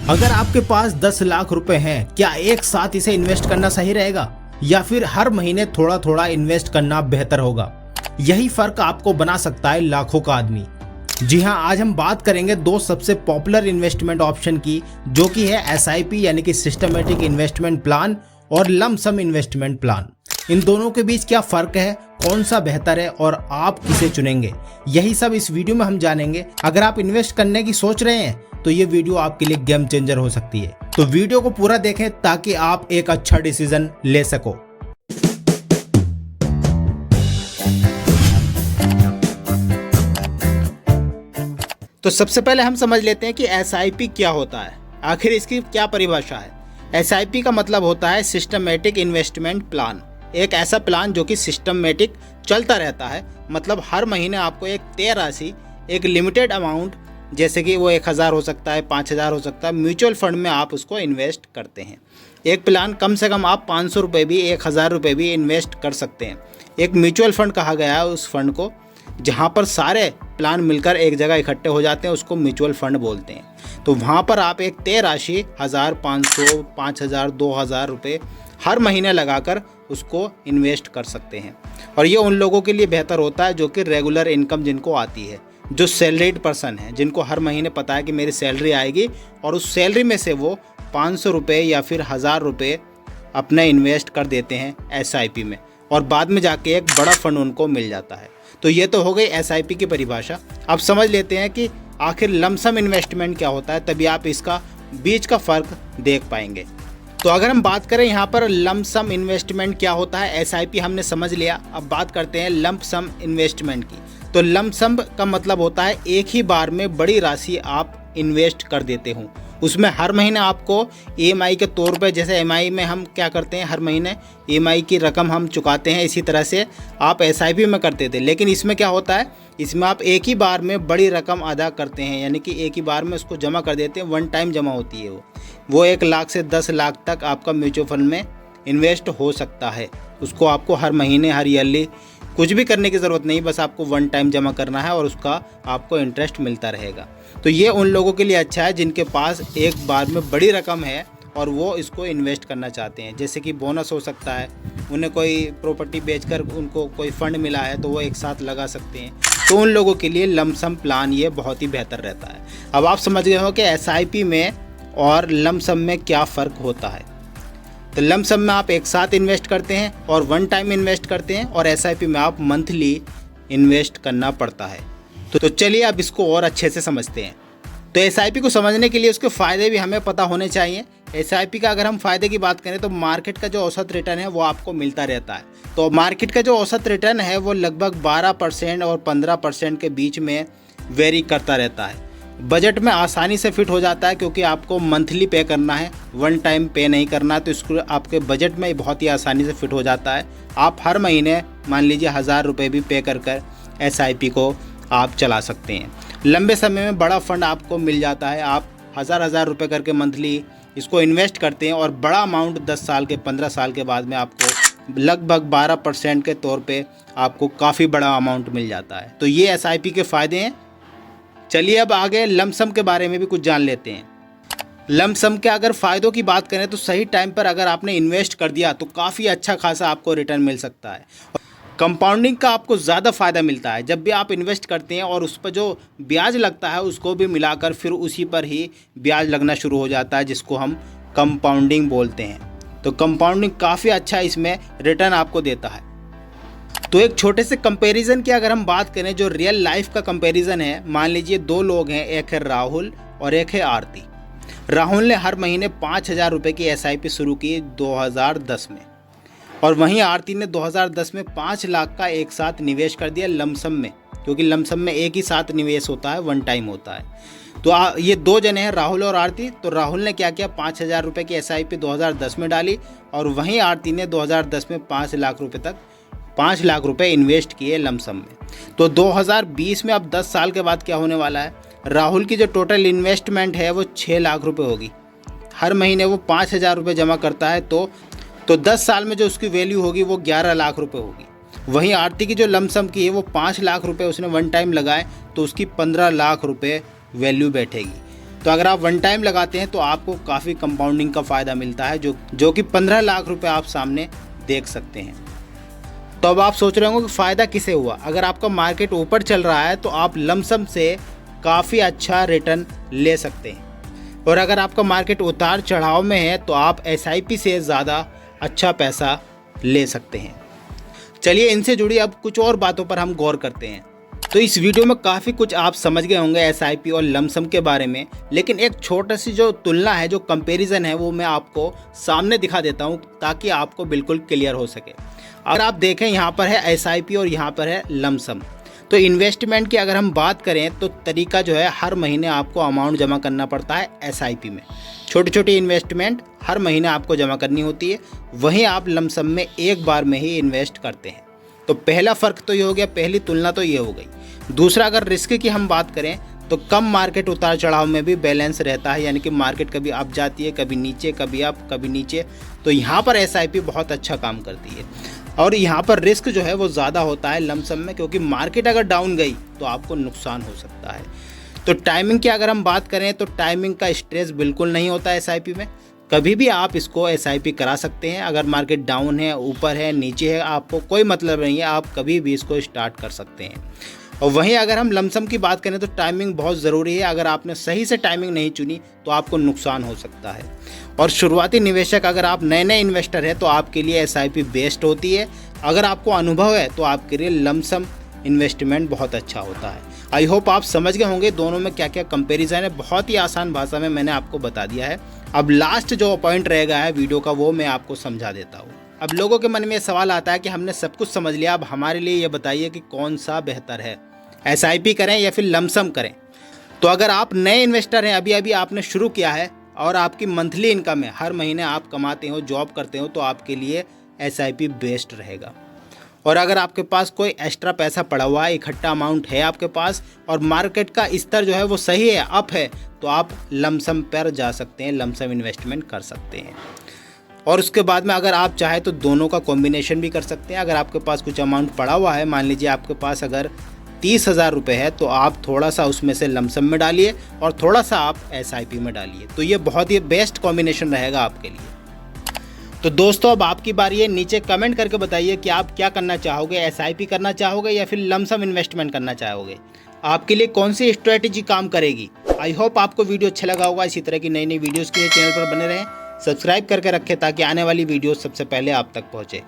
अगर आपके पास 10 लाख रुपए हैं, क्या एक साथ इसे इन्वेस्ट करना सही रहेगा या फिर हर महीने थोड़ा थोड़ा इन्वेस्ट करना बेहतर होगा? यही फर्क आपको बना सकता है लाखों का आदमी। जी हाँ, आज हम बात करेंगे दो सबसे पॉपुलर इन्वेस्टमेंट ऑप्शन की, जो कि है एसआईपी यानी कि सिस्टमेटिक इन्वेस्टमेंट प्लान और लंप सम इन्वेस्टमेंट प्लान। इन दोनों के बीच क्या फर्क है, कौन सा बेहतर है और आप किसे चुनेंगे, यही सब इस वीडियो में हम जानेंगे। अगर आप इन्वेस्ट करने की सोच रहे हैं तो ये वीडियो आपके लिए गेम चेंजर हो सकती है। तो वीडियो को पूरा देखें ताकि आप एक अच्छा डिसीजन ले सको। तो सबसे पहले हम समझ लेते हैं कि एसआईपी क्या होता है, आखिर इसकी क्या परिभाषा है। एसआईपी का मतलब होता है सिस्टमेटिक इन्वेस्टमेंट प्लान, एक ऐसा प्लान जो कि सिस्टमेटिक चलता रहता है। मतलब हर महीने आपको एक तय राशि, एक लिमिटेड अमाउंट, जैसे कि वो 1000 हो सकता है, 5000 हो सकता है, म्यूचुअल फंड में आप उसको इन्वेस्ट करते हैं। एक प्लान कम से कम आप 500 रुपये भी, 1000 रुपये भी इन्वेस्ट कर सकते हैं। एक म्यूचुअल फंड कहा गया है उस फंड को जहाँ पर सारे प्लान मिलकर एक जगह इकट्ठे हो जाते हैं, उसको म्यूचुअल फंड बोलते हैं। तो वहाँ पर आप एक तय राशि 1000, 500, 5000, 2000 रुपये हर महीने लगाकर उसको इन्वेस्ट कर सकते हैं। और ये उन लोगों के लिए बेहतर होता है जो कि रेगुलर इनकम जिनको आती है, जो सैलरीड पर्सन है, जिनको हर महीने पता है कि मेरी सैलरी आएगी और उस सैलरी में से वो 500 रुपये या फिर 1000 रुपये अपना इन्वेस्ट कर देते हैं एसआईपी में, और बाद में जाके एक बड़ा फंड उनको मिल जाता है। तो ये तो हो गई एसआईपी की परिभाषा। अब समझ लेते हैं कि आखिर लंप सम इन्वेस्टमेंट क्या होता है, तभी आप इसका बीच का फ़र्क देख पाएंगे। तो अगर हम बात करें यहाँ पर लंप सम इन्वेस्टमेंट क्या होता है, एसआईपी हमने समझ लिया, अब बात करते हैं लंप सम इन्वेस्टमेंट की। तो लंप सम का मतलब होता है एक ही बार में बड़ी राशि आप इन्वेस्ट कर देते हो, उसमें हर महीने आपको ईएमआई के तौर पे, जैसे ईएमआई में हम क्या करते हैं, हर महीने ईएमआई की रकम हम चुकाते हैं, इसी तरह से आप एसआईपी में करते थे। लेकिन इसमें क्या होता है, इसमें आप एक ही बार में बड़ी रकम अदा करते हैं, यानी कि एक ही बार में उसको जमा कर देते हैं, वन टाइम जमा होती है वो 1 लाख से 10 लाख तक आपका म्यूचुअल फंड में इन्वेस्ट हो सकता है। उसको आपको हर महीने, हर ईयरली कुछ भी करने की ज़रूरत नहीं, बस आपको वन टाइम जमा करना है और उसका आपको इंटरेस्ट मिलता रहेगा। तो ये उन लोगों के लिए अच्छा है जिनके पास एक बार में बड़ी रकम है और वो इसको इन्वेस्ट करना चाहते हैं, जैसे कि बोनस हो सकता है, उन्हें कोई प्रॉपर्टी बेचकर उनको कोई फ़ंड मिला है तो वो एक साथ लगा सकते हैं। तो उन लोगों के लिए लंप सम प्लान ये बहुत ही बेहतर रहता है। अब आप समझ गए हो कि एसआईपी में और लंप सम में क्या फ़र्क होता है। तो लंप सम में आप एक साथ इन्वेस्ट करते हैं और वन टाइम इन्वेस्ट करते हैं, और एसआईपी में आप मंथली इन्वेस्ट करना पड़ता है। तो चलिए अब इसको और अच्छे से समझते हैं। तो एसआईपी को समझने के लिए उसके फ़ायदे भी हमें पता होने चाहिए। एसआईपी का अगर हम फ़ायदे की बात करें तो मार्केट का जो औसत रिटर्न है वो आपको मिलता रहता है। तो मार्केट का जो औसत रिटर्न है वो लगभग 12% और 15% के बीच में वेरी करता रहता है। बजट में आसानी से फिट हो जाता है क्योंकि आपको मंथली पे करना है, वन टाइम पे नहीं करना, तो इसको आपके बजट में बहुत ही आसानी से फिट हो जाता है। आप हर महीने मान लीजिए 1000 रुपये भी पे कर एसआईपी को आप चला सकते हैं। लंबे समय में बड़ा फंड आपको मिल जाता है, आप 1000 रुपये करके मंथली इसको इन्वेस्ट करते हैं और बड़ा अमाउंट 10 साल के, 15 साल के बाद में आपको लगभग 12% के तौर पे आपको काफ़ी बड़ा अमाउंट मिल जाता है। तो ये एसआईपी के फ़ायदे हैं। चलिए अब आगे लंप सम के बारे में भी कुछ जान लेते हैं। लंप सम के अगर फ़ायदों की बात करें तो सही टाइम पर अगर आपने इन्वेस्ट कर दिया तो काफ़ी अच्छा खासा आपको रिटर्न मिल सकता है। कंपाउंडिंग का आपको ज़्यादा फ़ायदा मिलता है, जब भी आप इन्वेस्ट करते हैं और उस पर जो ब्याज लगता है उसको भी मिलाकर फिर उसी पर ही ब्याज लगना शुरू हो जाता है, जिसको हम कंपाउंडिंग बोलते हैं। तो कंपाउंडिंग काफ़ी अच्छा इसमें रिटर्न आपको देता है। तो एक छोटे से कंपैरिजन की अगर हम बात करें, जो रियल लाइफ का कंपैरिजन है, मान लीजिए 2 लोग हैं, एक है राहुल और एक है आरती। राहुल ने हर महीने 5000 रुपये की एसआईपी शुरू की 2010 में, और वहीं आरती ने 2010 में 5 लाख का एक साथ निवेश कर दिया लंप सम में, क्योंकि लंप सम में एक ही साथ निवेश होता है, वन टाइम होता है। तो ये 2 जने हैं, राहुल और आरती। तो राहुल ने क्या किया, 5000 रुपये की एसआईपी 2010 में डाली, और वहीं आरती ने 2010 में 5 लाख रुपये तक 5 लाख रुपए इन्वेस्ट किए लंप सम में। तो 2020 में अब 10 साल के बाद क्या होने वाला है, राहुल की जो टोटल इन्वेस्टमेंट है वो 6 लाख रुपए होगी। हर महीने वो 5000 रुपये जमा करता है, तो 10 साल में जो उसकी वैल्यू होगी वो 11 लाख रुपए होगी। वहीं आरती की जो लंप सम की है वो 5 लाख रुपए उसने वन टाइम लगाए, तो उसकी 15 लाख रुपए वैल्यू बैठेगी। तो अगर आप वन टाइम लगाते हैं तो आपको काफ़ी कंपाउंडिंग का फ़ायदा मिलता है जो कि 15 लाख रुपए आप सामने देख सकते हैं। तो अब आप सोच रहे होंगे कि फ़ायदा किसे हुआ। अगर आपका मार्केट ऊपर चल रहा है तो आप लमसम से काफ़ी अच्छा रिटर्न ले सकते हैं, और अगर आपका मार्केट उतार चढ़ाव में है तो आप SIP से ज़्यादा अच्छा पैसा ले सकते हैं। चलिए इनसे जुड़ी अब कुछ और बातों पर हम गौर करते हैं। तो इस वीडियो में काफ़ी कुछ आप समझ गए होंगे SIP और लमसम के बारे में, लेकिन एक छोटा सी जो तुलना है, जो कंपैरिजन है, वो मैं आपको सामने दिखा देता हूँ ताकि आपको बिल्कुल क्लियर हो सके। अगर आप देखें यहाँ पर है SIP और यहाँ पर है लमसम। तो इन्वेस्टमेंट की अगर हम बात करें तो तरीका जो है, हर महीने आपको अमाउंट जमा करना पड़ता है SIP में। छोटी छोटी इन्वेस्टमेंट हर महीने आपको जमा करनी होती है, वहीं आप लमसम में एक बार में ही इन्वेस्ट करते हैं। तो पहला फ़र्क तो ये हो गया, पहली तुलना तो ये हो गई। दूसरा, अगर रिस्क की हम बात करें तो कम मार्केट उतार चढ़ाव में भी बैलेंस रहता है, यानी कि मार्केट कभी अप जाती है, कभी नीचे, कभी अप, कभी नीचे। तो यहाँ पर SIP बहुत अच्छा काम करती है, और यहाँ पर रिस्क जो है वो ज़्यादा होता है लमसम में, क्योंकि मार्केट अगर डाउन गई तो आपको नुकसान हो सकता है। तो टाइमिंग की अगर हम बात करें तो टाइमिंग का स्ट्रेस बिल्कुल नहीं होता SIP में। कभी भी आप इसको SIP करा सकते हैं। अगर मार्केट डाउन है, ऊपर है, नीचे है, आपको कोई मतलब नहीं है, आप कभी भी इसको स्टार्ट कर सकते हैं। और वहीं अगर हम लमसम की बात करें तो टाइमिंग बहुत ज़रूरी है। अगर आपने सही से टाइमिंग नहीं चुनी तो आपको नुकसान हो सकता है। और शुरुआती निवेशक, अगर आप नए इन्वेस्टर हैं तो आपके लिए SIP बेस्ट होती है। अगर आपको अनुभव है तो आपके लिए लमसम इन्वेस्टमेंट बहुत अच्छा होता है। आई होप आप समझ गए होंगे दोनों में क्या क्या कंपैरिजन है। बहुत ही आसान भाषा में मैंने आपको बता दिया है। अब लास्ट जो पॉइंट रहेगा है वीडियो का, वो मैं आपको समझा देता हूँ। अब लोगों के मन में सवाल आता है कि हमने सब कुछ समझ लिया, अब हमारे लिए ये बताइए कि कौन सा बेहतर है, SIP करें या फिर लमसम करें। तो अगर आप नए इन्वेस्टर हैं, अभी अभी आपने शुरू किया है और आपकी मंथली इनकम है, हर महीने आप कमाते हो, जॉब करते हो, तो आपके लिए SIP बेस्ट रहेगा। और अगर आपके पास कोई एक्स्ट्रा पैसा पड़ा हुआ है, इकट्ठा अमाउंट है आपके पास, और मार्केट का स्तर जो है वो सही है, अप है, तो आप लमसम पर जा सकते हैं, लमसम इन्वेस्टमेंट कर सकते हैं। और उसके बाद में अगर आप चाहे तो दोनों का कॉम्बिनेशन भी कर सकते हैं। अगर आपके पास कुछ अमाउंट पड़ा हुआ है, मान लीजिए आपके पास अगर 30,000 रुपये है, तो आप थोड़ा सा उसमें से लमसम में डालिए और थोड़ा सा आप SIP में डालिए। तो ये बहुत ही बेस्ट कॉम्बिनेशन रहेगा आपके लिए। तो दोस्तों अब आपकी बारी है, नीचे कमेंट करके बताइए कि आप क्या करना चाहोगे, SIP करना चाहोगे या फिर लमसम इन्वेस्टमेंट करना चाहोगे। आपके लिए कौन सी स्ट्रेटेजी काम करेगी। आई होप आपको वीडियो अच्छा लगा होगा। इसी तरह की नई नई वीडियोज़ के लिए चैनल पर बने रहें, सब्सक्राइब करके रखें ताकि आने वाली वीडियो सबसे पहले आप तक पहुँचे।